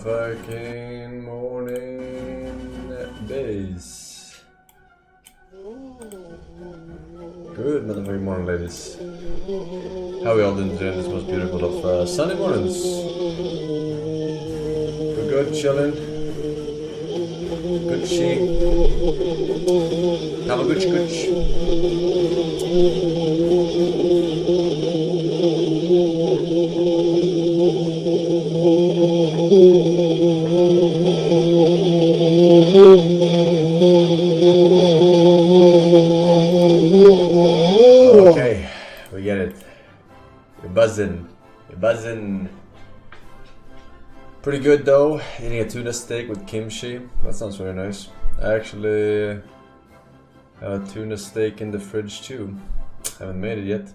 Fucking morning days. Good motherfucking morning, ladies. How are we all doing today? This most beautiful of sunny mornings. We're good, chilling. Good sheep. Have a good. Okay, we get it. You're buzzing. Pretty good though. Eating a tuna steak with kimchi. That sounds very nice. I actually have a tuna steak in the fridge too. Haven't made it yet.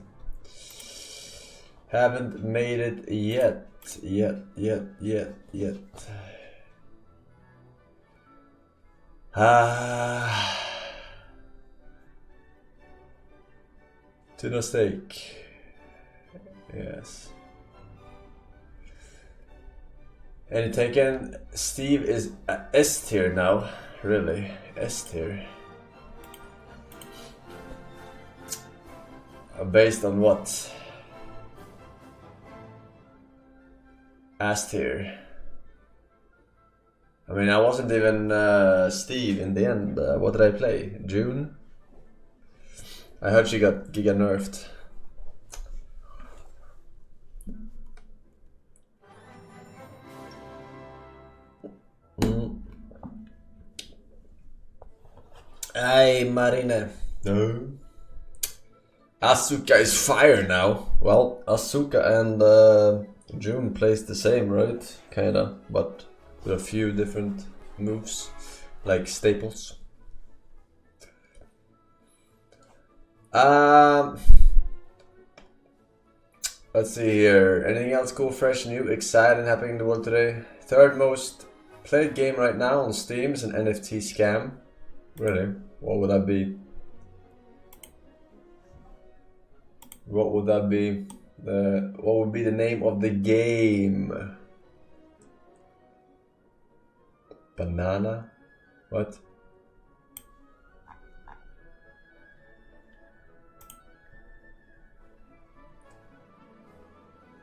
Tuna steak. Yes. Any taken? Steve is S tier now. Really? S tier. Based on what? S tier. I mean, I wasn't even Steve in the end. What did I play? June? I heard she got giga nerfed. Hey, Marine. No. Asuka is fire now. Well, Asuka and June plays the same, right? Kinda, but with a few different moves, like staples. Let's see here. Anything else cool, fresh, new, exciting happening in the world today? Third most played game right now on Steam is an NFT scam. Really? What would that be? What would that be? What would be the name of the game? Banana? What?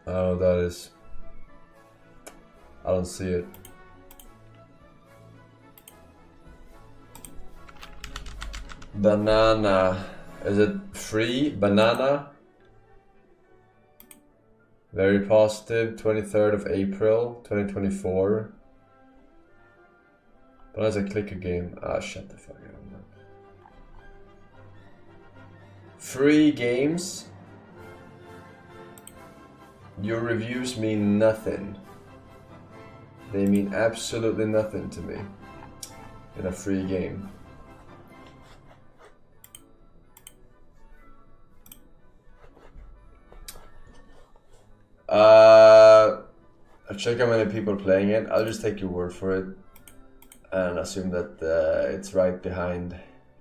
Oh, that is. I don't see it. Banana. Is it free? Banana? Very positive. 23rd of April, 2024. But as a clicker game. Ah, shut the fuck up, man. Free games? Your reviews mean nothing. They mean absolutely nothing to me in a free game. I'll check how many people are playing it. I'll just take your word for it and assume that it's right behind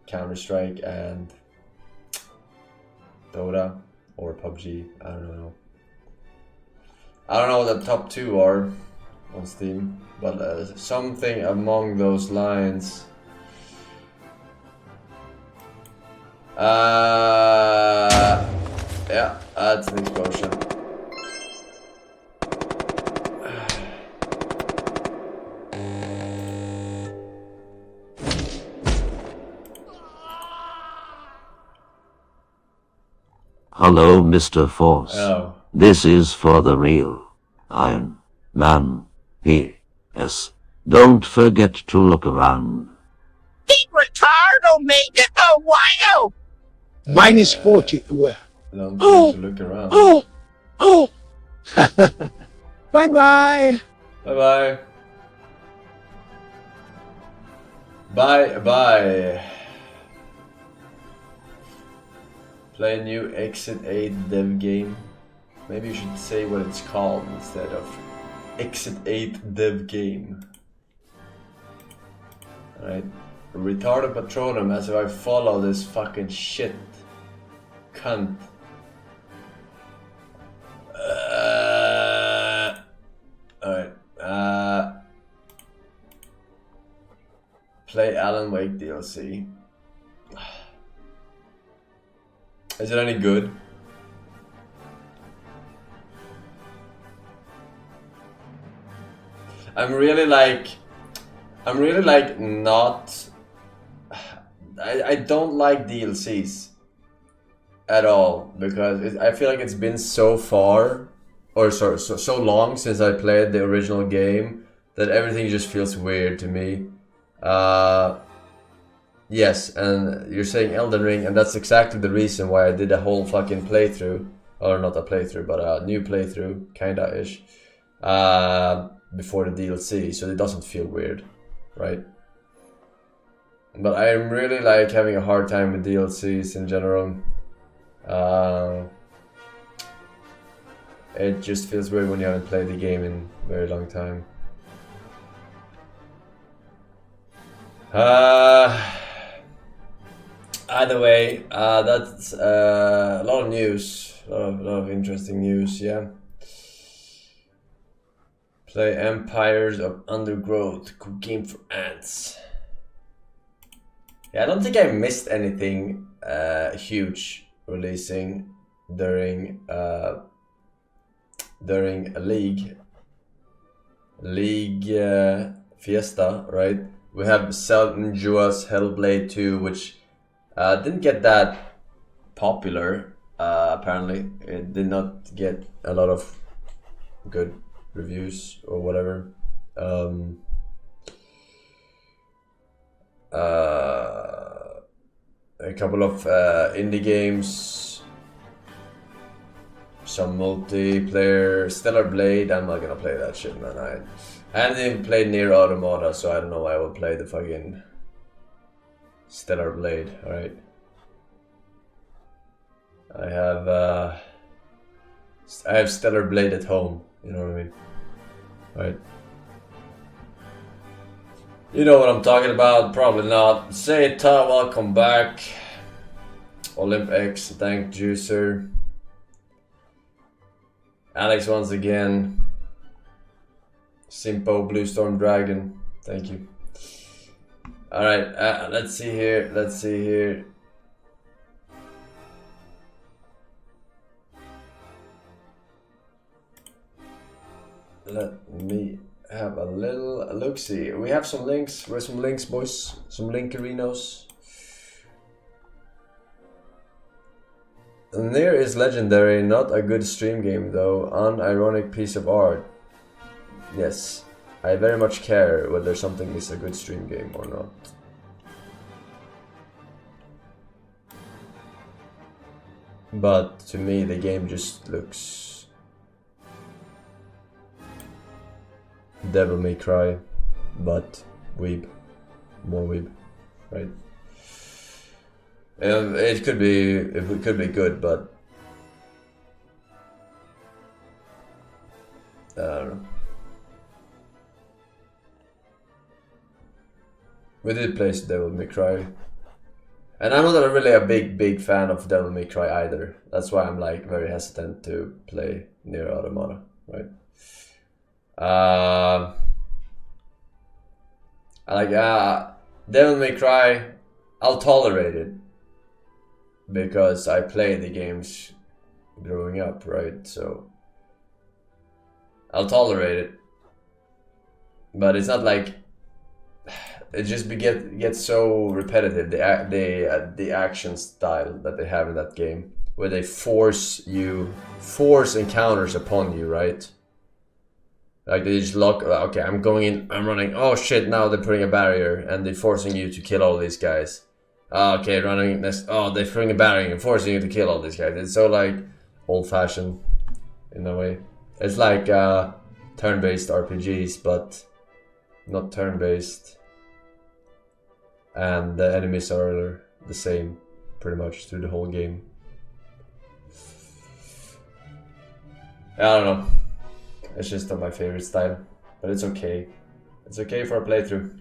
Counter-Strike and Dota or PUBG. I don't know. I don't know what the top two are on Steam, but something among those lines. Yeah, that's an explosion. Hello, Mr. Force. Oh. This is for the real Iron Man. P.S. Don't forget to look around. Keep retardo made it a while. Minus 40. Well. Don't need to look around. Oh. Bye-bye. Bye-bye. Bye-bye. Play a new Exit 8 dev game. Maybe you should say what it's called instead of Exit 8 dev game. Alright. Retarded patronum as if I follow this fucking shit. Cunt. Alright. Play Alan Wake DLC. Is it any good? I'm really like not. I don't like DLCs at all because I feel like it's been so far or so long since I played the original game that everything just feels weird to me. Yes, and you're saying Elden Ring, and that's exactly the reason why I did a whole fucking playthrough, or not a playthrough, but a new playthrough, kinda-ish, before the DLC, so it doesn't feel weird, right? But I'm really like having a hard time with DLCs in general. It just feels weird when you haven't played the game in a very long time. Either way, that's a lot of news, a lot of interesting news, yeah. Play Empires of Undergrowth, cool game for ants. Yeah, I don't think I missed anything huge releasing during a league fiesta, right? We have Senua's Hellblade 2, which didn't get that popular, apparently. It did not get a lot of good reviews or whatever. A couple of indie games, some multiplayer. Stellar Blade, I'm not gonna play that shit, man. I haven't even played Nier Automata, so I don't know why I will play the fucking Stellar Blade, alright. I have Stellar Blade at home, you know what I mean? Right. You know what I'm talking about, probably not. Say Ta, welcome back. Olymp-X, thank Juicer. Alex once again. Simpo, Blue Storm Dragon, thank you. Alright, let's see here. Let me have a little look-see. We have some links. Where's some links, boys? Some linkerinos. Nier is legendary, not a good stream game though. Unironic piece of art. Yes, I very much care whether something is a good stream game or not. But to me, the game just looks Devil May Cry, but weeb, more weeb, right? It could be good, but I don't know. We did play Devil May Cry, and I'm not really a big fan of Devil May Cry either. That's why I'm like very hesitant to play Nier Automata, right? Devil May Cry, I'll tolerate it because I played the games growing up, right? So I'll tolerate it, but it's not like it just gets so repetitive. The action style that they have in that game, where they force encounters upon you, right? Like they just lock. Okay, I'm going in. I'm running. Oh shit! Now they're putting a barrier and they're forcing you to kill all these guys. Okay, running. Oh, they're putting a barrier and forcing you to kill all these guys. It's so like old-fashioned in a way. It's like turn-based RPGs, but not turn-based. And the enemies are the same, pretty much through the whole game. I don't know. It's just not my favorite style, but it's okay. It's okay for a playthrough.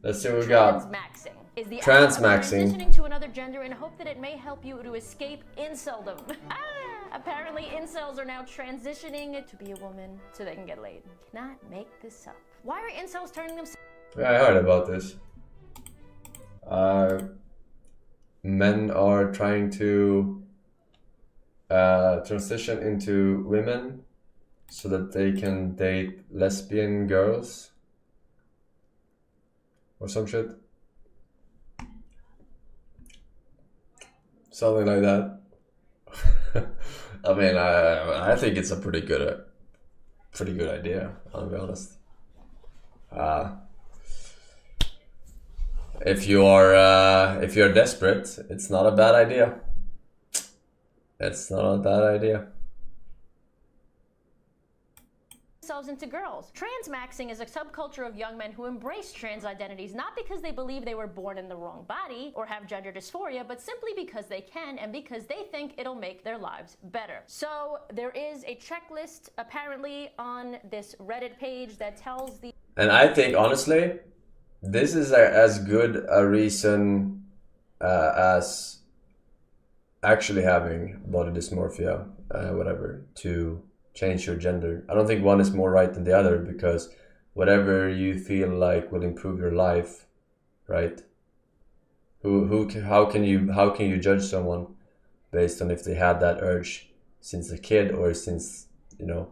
Let's see what we got. Transmaxing is the Transmaxing. transitioning to another gender in hope that it may help you to escape inceldom. Apparently incels are now transitioning to be a woman so they can get laid. Cannot make this up. Why are incels turning themselves? Yeah, I heard about this. Men are trying to transition into women so that they can date lesbian girls or some shit. Something like that. I mean, I think it's a pretty good idea, I'll be honest. If you're desperate, it's not a bad idea. It's not a bad idea. Themselves into girls. Transmaxing is a subculture of young men who embrace trans identities not because they believe they were born in the wrong body or have gender dysphoria, but simply because they can and because they think it'll make their lives better. So there is a checklist apparently on this Reddit page that tells the... And I think honestly, this is as good a reason as actually having body dysmorphia, whatever, to change your gender. I don't think one is more right than the other, because whatever you feel like will improve your life, right? How can you judge someone based on if they had that urge since a kid or since, you know,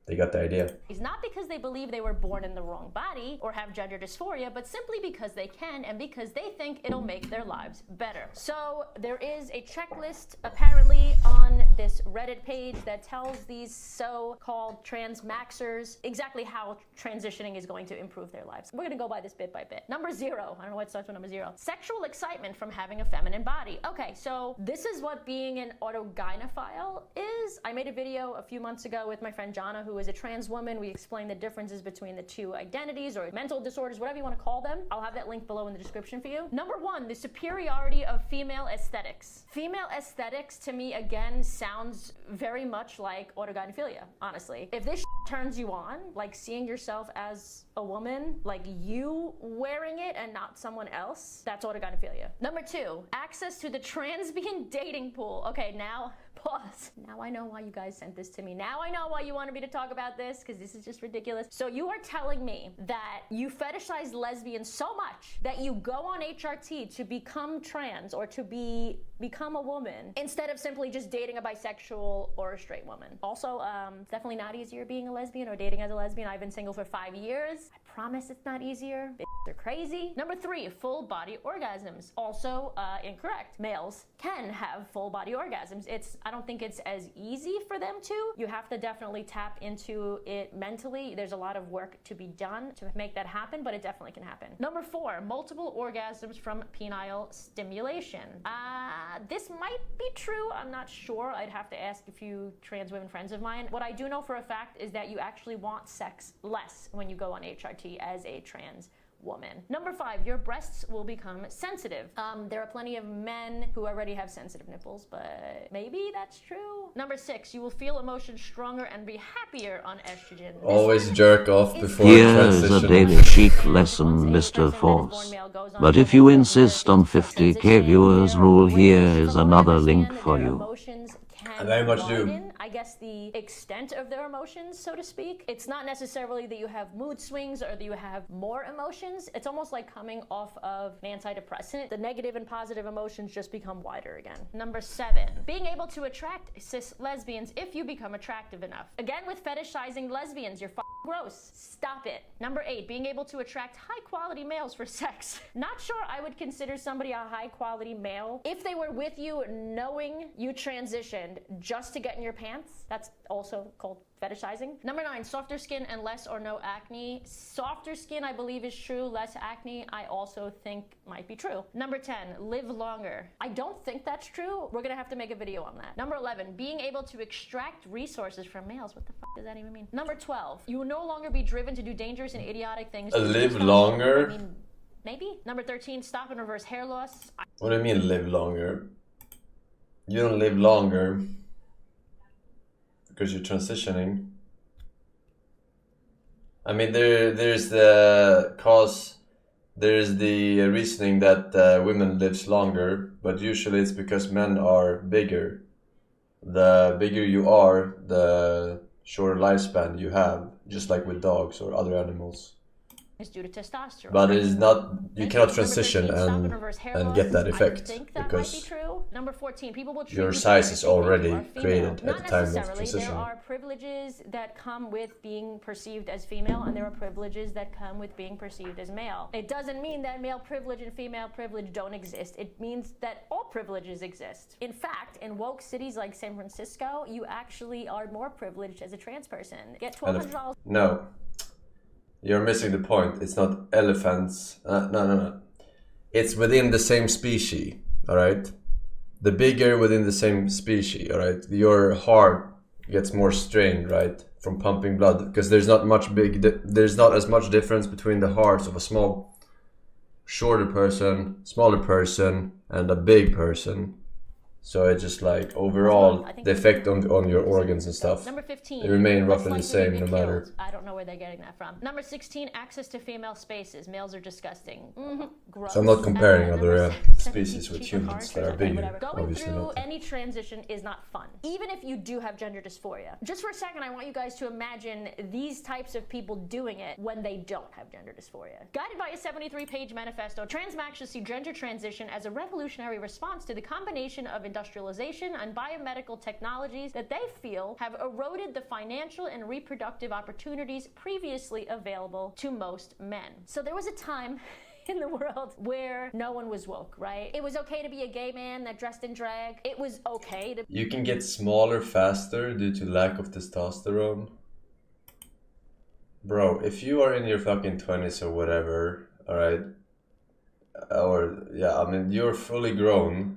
they got the idea? It's not because they believe they were born in the wrong body or have gender dysphoria, but simply because they can and because they think it'll make their lives better. So there is a checklist apparently on this Reddit page that tells these so-called trans maxers exactly how transitioning is going to improve their lives. We're gonna go by this bit by bit. Number 0, I don't know what starts with number 0. Sexual excitement from having a feminine body. Okay, so this is what being an autogynephile is. I made a video a few months ago with my friend Jana, who is a trans woman. We explained the differences between the two identities or mental disorders, whatever you want to call them. I'll have that link below in the description for you. Number 1, the superiority of female aesthetics. Female aesthetics to me again sounds very much like autogynephilia, honestly. If this turns you on, like seeing yourself as a woman, like you wearing it and not someone else, that's autogynephilia. Number 2, access to the transbian dating pool. Okay, now pause. Now I know why you guys sent this to me. Now I know why you wanted me to talk about this, because this is just ridiculous. So you are telling me that you fetishize lesbians so much that you go on HRT to become trans or to become a woman instead of simply just dating a bisexual or a straight woman. Also, it's definitely not easier being a lesbian or dating as a lesbian. I've been single for 5 years. I promise it's not easier. They're crazy. Number 3, full body orgasms. Also incorrect. Males can have full body orgasms. I don't think it's as easy for them to. You have to definitely tap into it mentally. There's a lot of work to be done to make that happen, but it definitely can happen. Number 4, multiple orgasms from penile stimulation. This might be true. I'm not sure. I'd have to ask a few trans women friends of mine. What I do know for a fact is that you actually want sex less when you go on HRT as a trans woman. Number 5, your breasts will become sensitive. There are plenty of men who already have sensitive nipples, but maybe that's true. Number 6, you will feel emotions stronger and be happier on estrogen. Always jerk off before Here's a transition. daily chic lesson, Mr. Force. But if you insist on 50k viewers rule, here is another link for you. I very much do. I guess the extent of their emotions, so to speak. It's not necessarily that you have mood swings or that you have more emotions. It's almost like coming off of an antidepressant. The negative and positive emotions just become wider again. Number 7, being able to attract cis lesbians if you become attractive enough. Again, with fetishizing lesbians, you're gross. Stop it. Number 8, being able to attract high quality males for sex. Not sure I would consider somebody a high quality male if they were with you knowing you transitioned just to get in your pants. That's also called fetishizing. Number 9, softer skin and less or no acne. Softer skin, I believe, is true. Less acne, I also think might be true. Number 10, live longer. I don't think that's true. We're gonna have to make a video on that. Number 11, being able to extract resources from males. What the fuck does that even mean? Number 12, you will no longer be driven to do dangerous and idiotic things. Live longer? I mean, maybe. Number 13, stop and reverse hair loss. What do you mean live longer? You don't live longer because you're transitioning. I mean, there's the reasoning that women lives longer, but usually it's because men are bigger. The bigger you are, the shorter lifespan you have, just like with dogs or other animals. is due to testosterone. But it is not. You cannot Number transition 13, stop and reverse hair and loss. get that I effect think that because might be true. Number 14, people will treat your you size is differently if already you are female. created Not at the time of necessarily. transition. There are privileges that come with being perceived as female, and there are privileges that come with being perceived as male. It doesn't mean that male privilege and female privilege don't exist. It means that all privileges exist. In fact, in woke cities like San Francisco, you actually are more privileged as a trans person. Get $1,200. No, you're missing the point. It's not elephants. No. It's within the same species. All right. The bigger within the same species. All right. Your heart gets more strained, right, from pumping blood, because there's not as much difference between the hearts of a shorter person, smaller person, and a big person. So it's just like overall the effect on your organs and stuff. Number 15. They remain roughly the less same likely to no get matter. killed. I don't know where they're getting that from. Number 16. Access to female spaces. Males are disgusting. Gross. So I'm not comparing other Number 17, species with cheaper humans cars, that are okay, bigger. whatever. Going Obviously through not. any transition is not fun. Even if you do have gender dysphoria. Just for a second, I want you guys to imagine these types of people doing it when they don't have gender dysphoria. Guided by a 73-page manifesto, transmaxers see gender transition as a revolutionary response to the combination of industrialization and biomedical technologies that they feel have eroded the financial and reproductive opportunities previously available to most men. So there was a time in the world where no one was woke, right? It was okay to be a gay man that dressed in drag. It was okay to... You can get smaller faster due to lack of testosterone. Bro, if you are in your fucking 20s or whatever, alright, or yeah, I mean, you're fully grown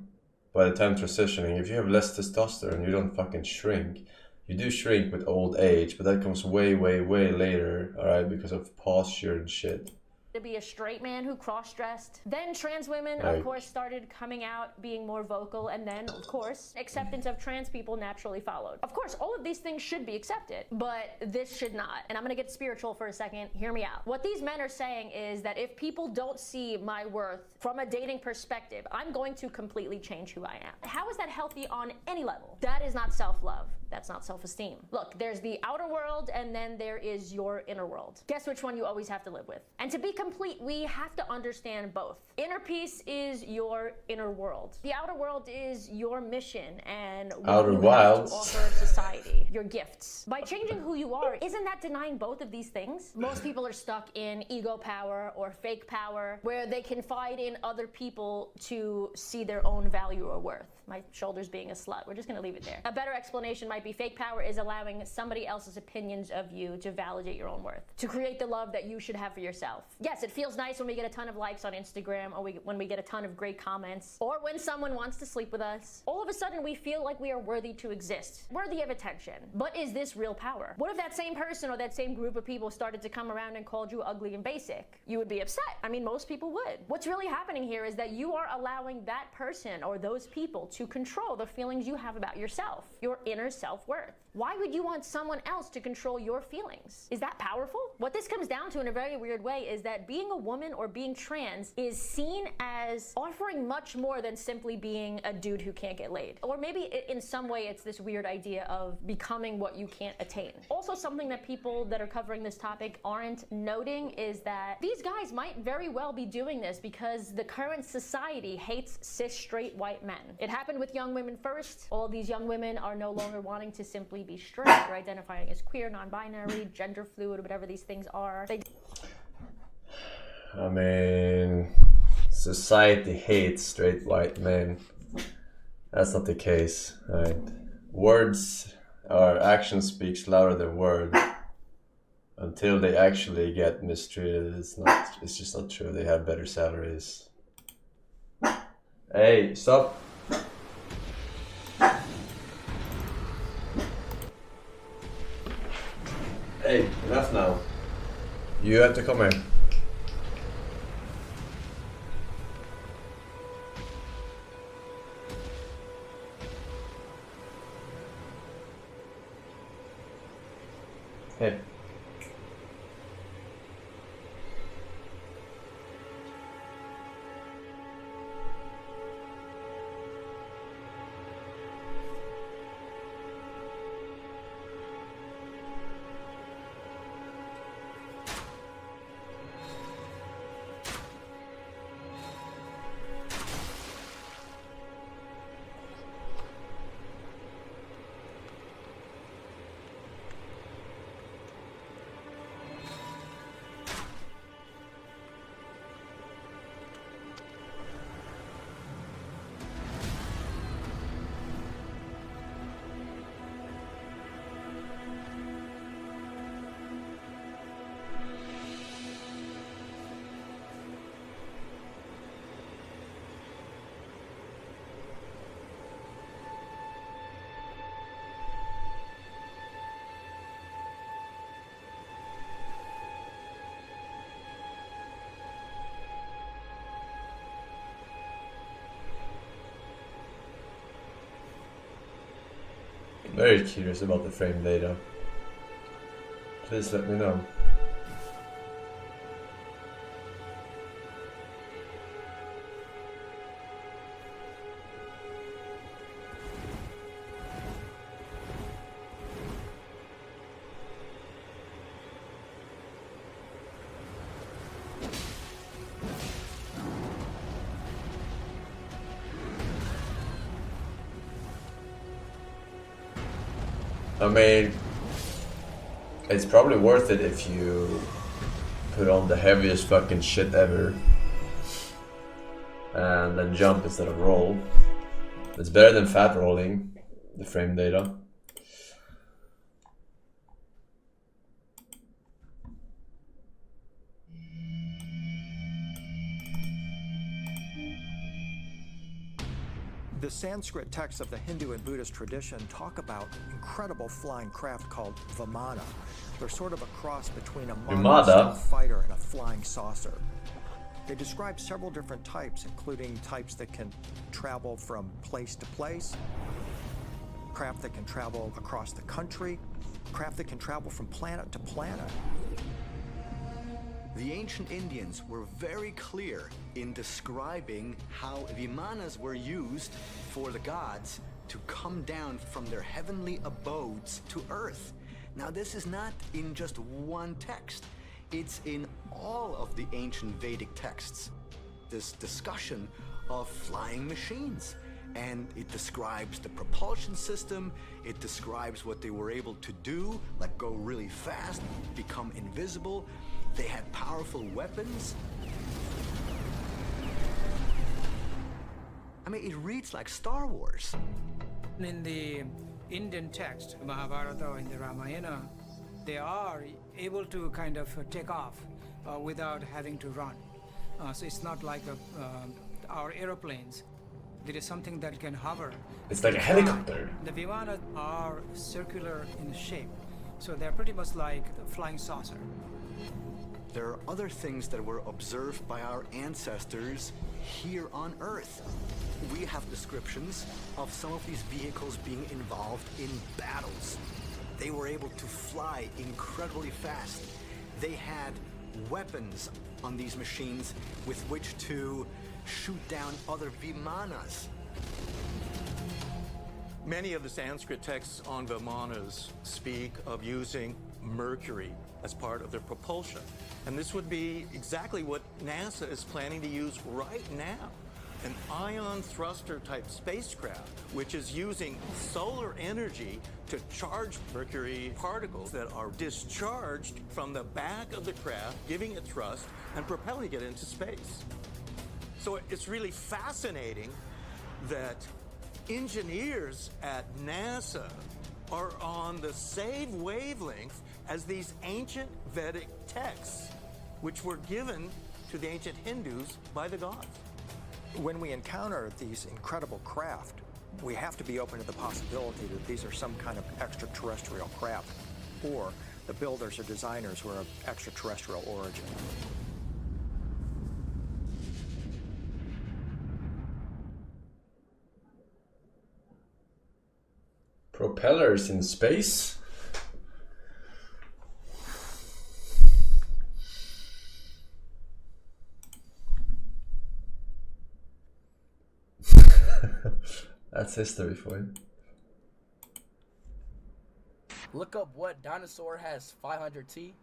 by the time transitioning. If you have less testosterone, you don't fucking shrink. You do shrink with old age, but that comes way later, alright, because of posture and shit. To be a straight man who cross-dressed. Then trans women, of course, started coming out, being more vocal, and then, of course, acceptance of trans people naturally followed. Of course, all of these things should be accepted, but this should not. And I'm gonna get spiritual for a second. Hear me out. What these men are saying is that if people don't see my worth from a dating perspective, I'm going to completely change who I am. How is that healthy on any level? That is not self-love. That's not self-esteem. Look, there's the outer world, and then there is your inner world. Guess which one you always have to live with. And to be complete, we have to understand both. Inner peace is your inner world. The outer world is your mission and what you have to offer society, your gifts. By changing who you are, isn't that denying both of these things? Most people are stuck in ego power or fake power, where they confide in other people to see their own value or worth. My shoulder's being a slut. We're just gonna leave it there. A better explanation might be fake power is allowing somebody else's opinions of you to validate your own worth, to create the love that you should have for yourself. Yes, it feels nice when we get a ton of likes on Instagram, or when we get a ton of great comments, or when someone wants to sleep with us. All of a sudden, we feel like we are worthy to exist, worthy of attention. But is this real power? What if that same person or that same group of people started to come around and called you ugly and basic? You would be upset. I mean, most people would. What's really happening here is that you are allowing that person or those people to control the feelings you have about yourself, your inner self-worth. Why would you want someone else to control your feelings? Is that powerful? What this comes down to in a very weird way is that being a woman or being trans is seen as offering much more than simply being a dude who can't get laid. Or maybe in some way it's this weird idea of becoming what you can't attain. Also, something that people that are covering this topic aren't noting is that these guys might very well be doing this because the current society hates cis straight white men. It happened with young women first. All these young women are no longer wanting to simply be straight. They're identifying as queer, non-binary, gender fluid, whatever these things are. I mean, society hates straight white men. That's not the case, right? Words or action speaks louder than words. Until they actually get mistreated, it's just not true. They have better salaries. Hey, stop. Hey, enough now. You have to come here. Hey. Very curious about the frame data. Please let me know. I mean, it's probably worth it if you put on the heaviest fucking shit ever and then jump instead of roll. It's better than fat rolling the frame data. The Sanskrit texts of the Hindu and Buddhist tradition talk about incredible flying craft called Vimana. They're sort of a cross between a modern fighter and a flying saucer. They describe several different types, including types that can travel from place to place, craft that can travel across the country, craft that can travel from planet to planet. The ancient Indians were very clear in describing how vimanas were used for the gods to come down from their heavenly abodes to earth. Now, this is not in just one text. It's in all of the ancient Vedic texts. This discussion of flying machines. And it describes the propulsion system, it describes what they were able to do, like go really fast, become invisible. They had powerful weapons. I mean, it reads like Star Wars. In the Indian text, Mahabharata or in the Ramayana, they are able to kind of take off without having to run. So it's not like our airplanes. There is something that can hover. It's like a helicopter. The Vimanas are circular in shape, so they're pretty much like the flying saucer. There are other things that were observed by our ancestors here on Earth. We have descriptions of some of these vehicles being involved in battles. They were able to fly incredibly fast. They had weapons on these machines with which to shoot down other vimanas. Many of the Sanskrit texts on vimanas speak of using mercury as part of their propulsion. And this would be exactly what NASA is planning to use right now. An ion thruster type spacecraft, which is using solar energy to charge mercury particles that are discharged from the back of the craft, giving it thrust and propelling it into space. So it's really fascinating that engineers at NASA are on the same wavelength as these ancient Vedic texts, which were given to the ancient Hindus by the gods. When we encounter these incredible craft, we have to be open to the possibility that these are some kind of extraterrestrial craft, or the builders or designers were of extraterrestrial origin. Propellers in space? That's history for you. Look up what dinosaur has 500 teeth.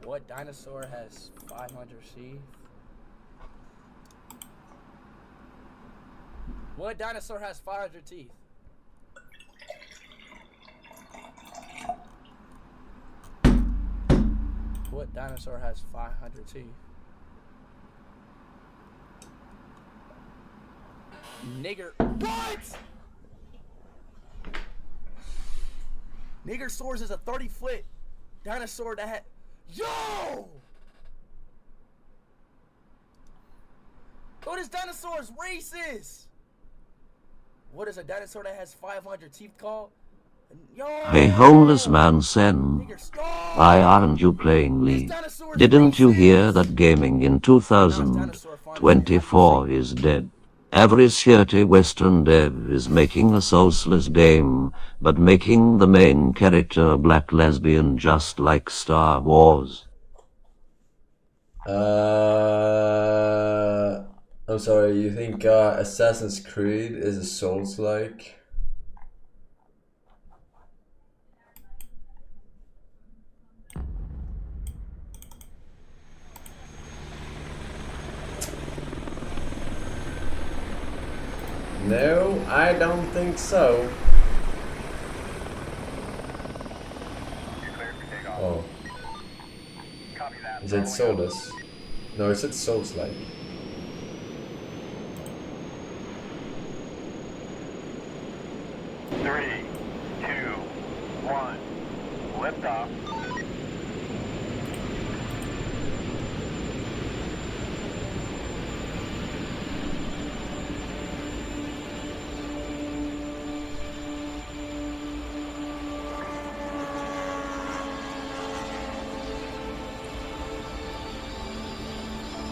What dinosaur has 500 teeth? What dinosaur has 500 teeth? What dinosaur has 500 teeth? Nigger. What? Niggersaurus is a 30-foot dinosaur that had. Yo! Oh, this dinosaur is racist! What is a dinosaur that has 500 teeth called? Yo! A homeless man said, "Why aren't you playing League? Didn't you hear that gaming in 2024 is dead?" Every shirty Western dev is making a sourceless game, but making the main character a black lesbian just like Star Wars. I'm sorry, you think Assassin's Creed is a Souls-like? No, I don't think so. Oh. Is it soulless? No, is it Souls-like? Three, two, one, lift off.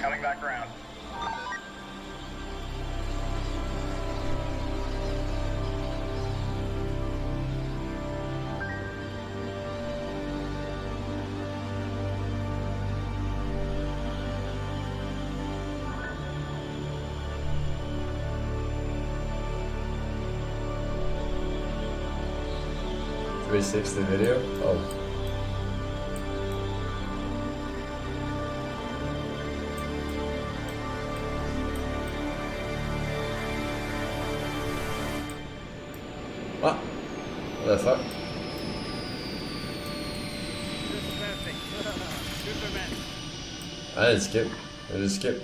Coming back around. .360 video? Oh. What? What the fuck? I didn't skip. I just skip.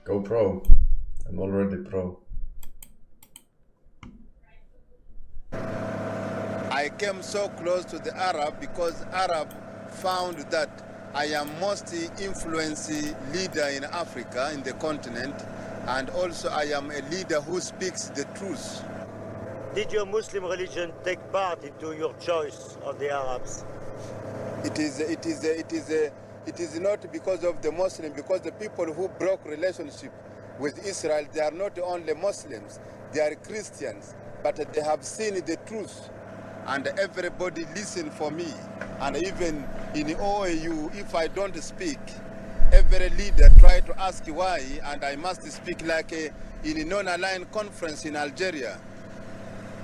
Go pro. I'm already pro. I came so close to the Arab because Arab found that I am most influential leader in Africa, in the continent, and also I am a leader who speaks the truth. Did your Muslim religion take part into your choice of the Arabs? It is not because of the Muslim, because the people who broke relationship with Israel, they are not only Muslims, they are Christians, but they have seen the truth. And everybody listen for me. And even in OAU, if I don't speak, every leader try to ask why, and I must speak like in a non-aligned conference in Algeria.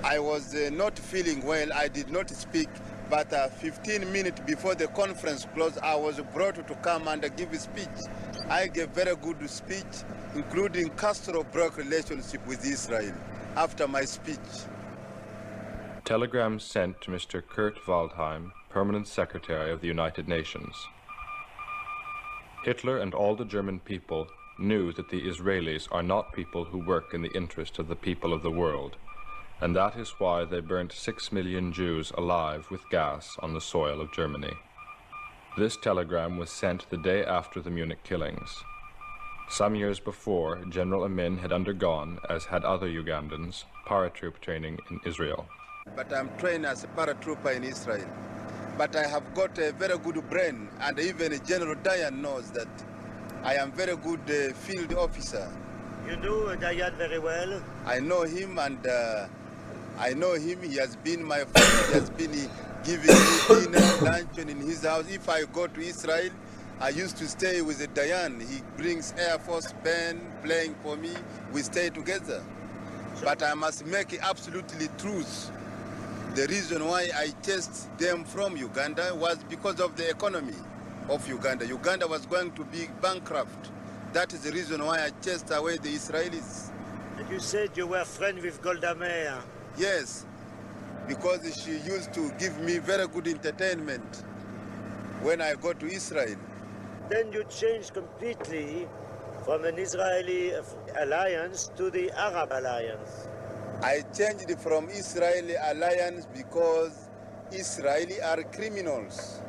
I was not feeling well, I did not speak, but 15 minutes before the conference closed, I was brought to come and give a speech. I gave very good speech, including Castro broke relationship with Israel after my speech. Telegram sent to Mr. Kurt Waldheim, Permanent Secretary of the United Nations. Hitler and all the German people knew that the Israelis are not people who work in the interest of the people of the world, and that is why they burnt 6 million Jews alive with gas on the soil of Germany. This telegram was sent the day after the Munich killings. Some years before, General Amin had undergone, as had other Ugandans, paratroop training in Israel. But I'm trained as a paratrooper in Israel. But I have got a very good brain, and even General Dayan knows that I am very good field officer. You know Dayan very well? I know him, and he has been my friend. He has been giving me dinner, luncheon in his house. If I go to Israel, I used to stay with Dayan. He brings Air Force pen, playing for me. We stay together. But I must make it absolutely truth. The reason why I chased them from Uganda was because of the economy of Uganda. Uganda was going to be bankrupt. That is the reason why I chased away the Israelis. And you said you were friends with Golda Meir. Yes, because she used to give me very good entertainment when I go to Israel. Then you changed completely from an Israeli alliance to the Arab alliance. I changed from Israeli alliance because Israeli are criminals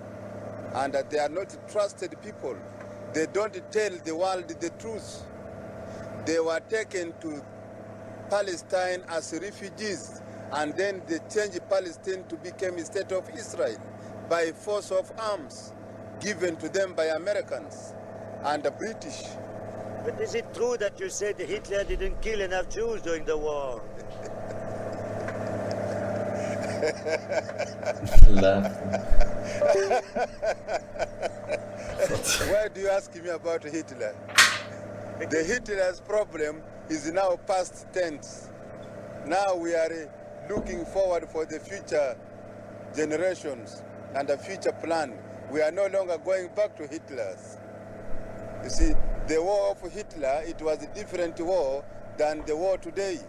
and they are not trusted people. They don't tell the world the truth. They were taken to Palestine as refugees, and then they changed Palestine to become a state of Israel by force of arms given to them by Americans and the British. But is it true that you said Hitler didn't kill enough Jews during the war? Why do you ask me about Hitler? The Hitler's problem is now past tense. Now we are looking forward for the future generations and the future plan. We are no longer going back to Hitler's. You see, the war of Hitler, it was a different war than the war today.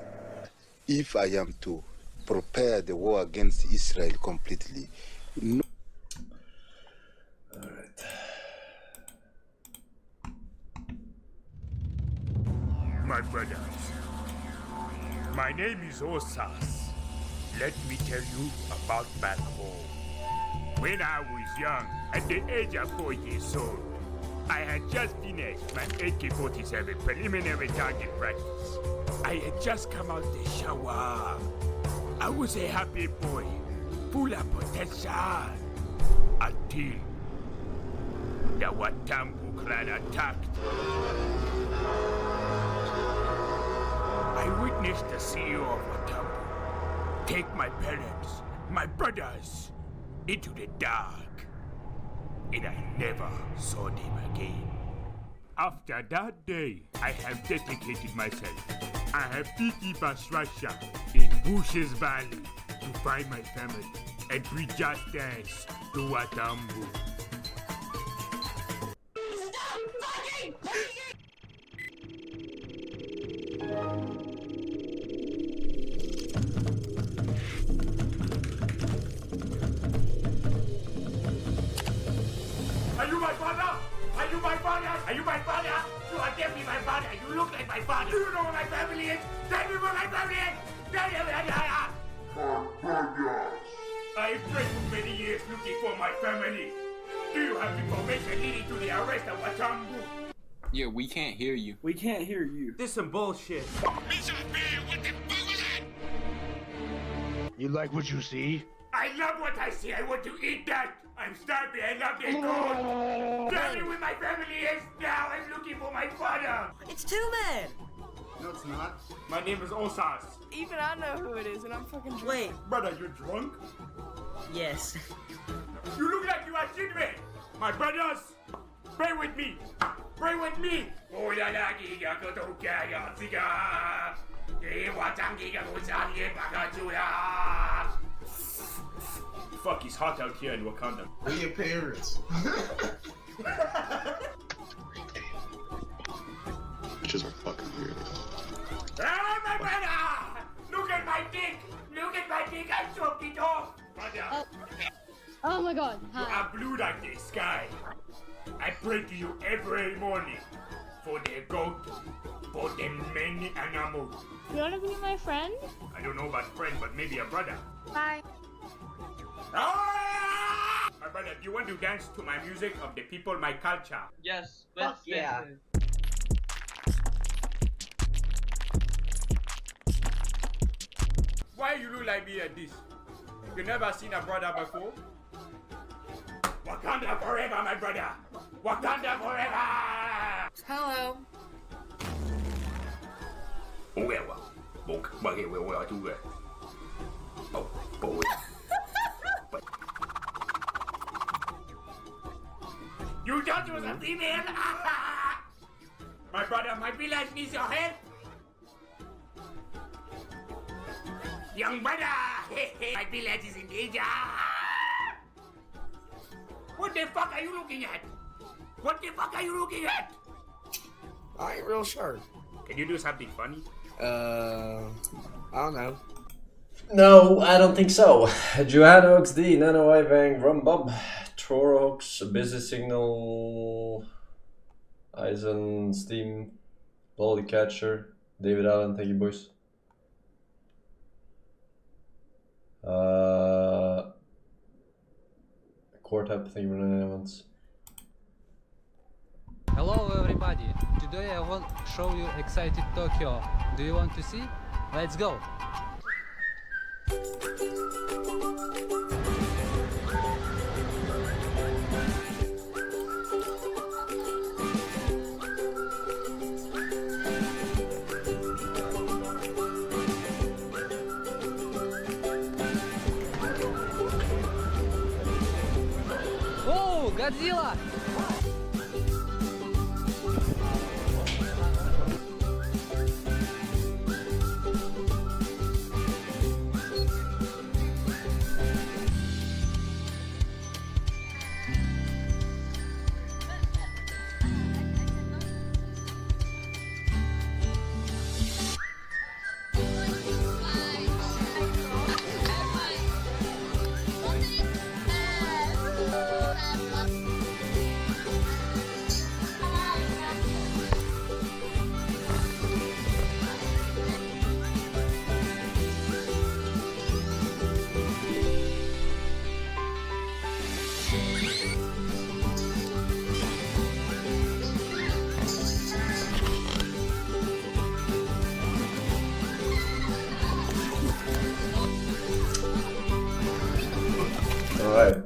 If I am to prepare the war against Israel completely, no. All right. My brothers, my name is Osas. Let me tell you about back home. When I was young, at the age of 4 years old, I had just finished my AK-47 preliminary target practice. I had just come out the shower. I was a happy boy, full of potential, until the Watambu clan attacked. I witnessed the CEO of Watambu take my parents, my brothers, into the dark, and I never saw them again. After that day, I have dedicated myself. I have pity Basrasha in Bush's Valley to find my family and bring justice to Watambu. Are you my father? Are you my father? Are you my father? You are definitely my father. You look like my father. Do you know what my family is? Tell me what my family is. Tell me what I am. I've prayed for many years looking for my family. Do you have information leading to the arrest of Watambu? Yeah, we can't hear you. We can't hear you. This is some bullshit. What the fuck was that? You like what you see? I love what I see. I want to eat that. I'm starving. I love this gold. Tell me where my family is now. I'm looking for my father. It's Two-Man. No, it's not. My name is Osas. Even I know who it is, and I'm fucking drunk. Wait. Brother, you're drunk? Yes. You look like you are shit me. My brothers, pray with me. Pray with me. Fuck, it's hot out here in Wakanda. Where your parents? Just fucking weird. Ah, my brother! Look at my dick! Look at my dick! I chopped it off! Brother! Oh my god, You hi. are blue like the sky. I pray to you every morning for the goat, for the many animals. You wanna be my friend? I don't know about friend, but maybe a brother. Bye. Ah! My brother, do you want to dance to my music of the people, my culture? Yes, Fuck yeah. Why you look like me like this? You never seen a brother before? Wakanda forever, my brother! Wakanda forever! Hello. You thought you was a female? My brother, my village needs your help! Young brother! My village is in danger! What the fuck are you looking at? What the fuck are you looking at? I ain't real sure. Can you do something funny? I don't know. No, I don't think so. Johanna XD, Nano Ivang, Rumbob, Trorox, Busy Signal, Eisen, Steam, Lolly Catcher, David Allen, thank you boys. Courtap, thank you for 99 months. Hello everybody, today I want to show you excited Tokyo. Do you want to see? Let's go! Godzilla! Alright.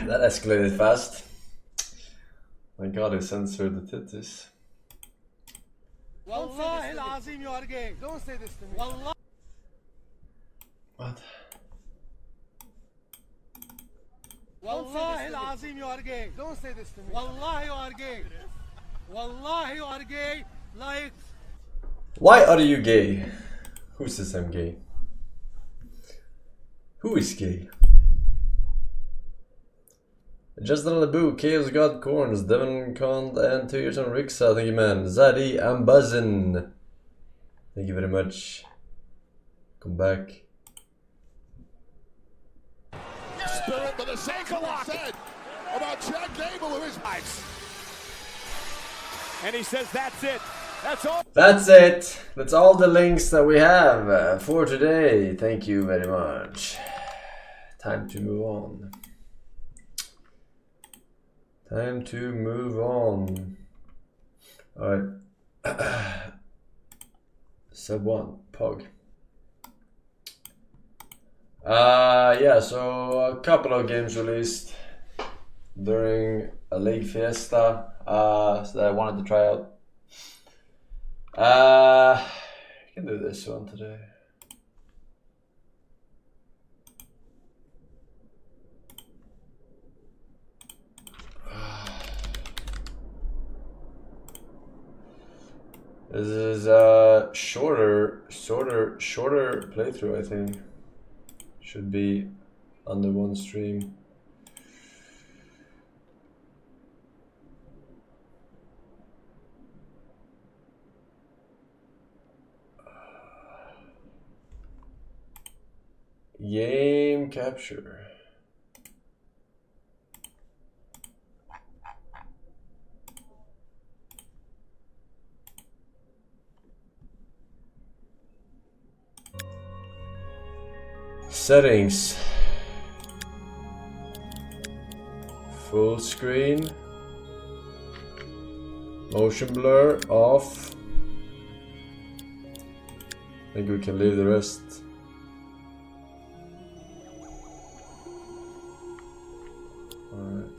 That escalated fast. My god, I censored the titties. Wallahi al-Azim, you are gay. Don't say this to me. Wallah. What? Wallahi al-Azim, you are gay. Don't say this to me. Wallahi, you are gay. Wallahi, you are gay. Like. Why are you gay? Who says I'm gay? Who is gay? Just on the boo, Chaos God Corns, Devon Cond, and 2 years on Rixa, thank you man. Zaddy, I'm buzzing. Thank you very much. Come back. Spirit, but the sake of what said about Chad Gable with his pipes. And he says that's it. That's all. That's it. That's all the links that we have for today. Thank you very much. Time to move on. Time to move on. Alright. Sub 1, Pog. Yeah, so a couple of games released during a league fiesta that I wanted to try out. I can do this one today. This is a shorter playthrough, I think. Should be under one stream. Game capture. Settings. Full screen. Motion blur off. I think we can leave the rest. Alright.